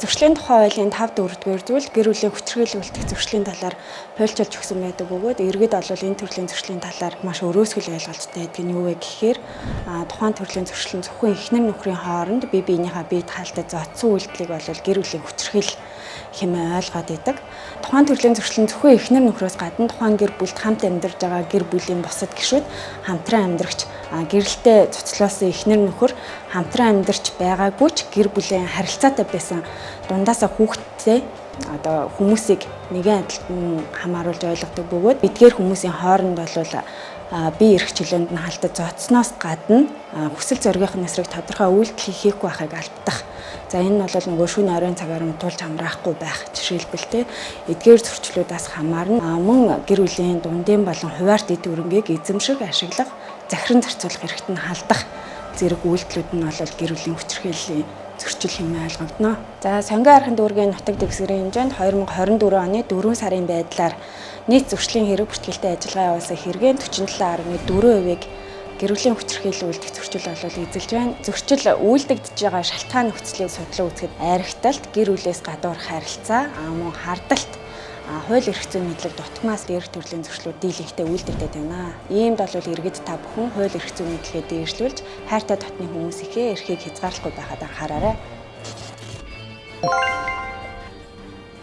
Зөрчлийн тухай хуулийн 5-4-р зүйл гэр бүлийн хүчирхийлүүлэлтийн зөрчлийн талаар хуульчилж өгсөн байдаг бөгөөд иргэд олвол энэ төрлийн зөрчлийн талаар маш өрөөсгөл ойлголттой байдаг нь юу вэ гэхээр тухайн төрлийн зөрчил нь зөвхөн эхнэр нөхрийн хооронд бие биенийхээ бие таалтай зодсон үйлдэлийг болвол гэр бүлийн хүчирхийлэл хэмээн ойлгоод байдаг. Тухайн төрлийн зөрчил нь зөвхөн эхнэр нөхрөөс гадна тухайн гэр бүлд хамт амьдарч байгаа гэр бүлийн бусад гишүүд хамтран амьдрагч гэрэлтэй цуцлуулсан эхнэр нөхөр хамтран амьдарч байгаагүй ч гэр бүлийн харилцаатай байсан дундаасаа хүүхдтэй хүмүүсийг нэгэн адилтанд хамааруулж ойлгодог бөгөөд эдгээр хүмүүсийн хооронд болвол бие эрх чөлөөнд нь халтаж зодсноос гадна хүсэл зоригын эсрэг тодорхой үйлдэл хийхгүй байхыг алдах. За энэ нь бол нөгөө шөнө оройн цагаар тулж хамраахгүй байх жишээлбэл эдгээр зөрчлүүдээс хамаарна мөн гэр бүлийн дундын болон хуваарь дэд хөрөнгийг эзэмшиг ашиглах, захиран зарцуулах хэрэгт нь халдах зэрэг үйлдэлүүд нь бол гэр бүлийн хүчирхийллийн зөрчил хэмээн ойлгогдно. За сонгон архын дүүргийн нутаг дэвсгэрийн хэмжээнд 2024 оны 4 сарын байдлаар нийт зөрчлийн хэрэг бүртгэлтэй ажиллагаа явуулсан хэрэгэн 47.4%-ийг гэр бүлийн хүчирхийлэл үйлдэх зөрчил болол эзэлж байна. Зөрчил үйлдэгдэж байгаа шалтгаан нөхцөлийг судлан үзэхэд архиталт, гэр бүлээс гадуур харилцаа, мөн хардалт, хууль эрх зүйн мэдлэг дутмаас дээрх төрлийн зөрчлүүд дийлэнхтэй үйлдэгдэж байна. Иймд бол иргэд та бүхэн хууль эрх зүйн мэдлэгээ дээшлүүлж хайртай дотны хүмүүсийнхээ эрхийг хязгаарлахгүй байхад анхаараарай.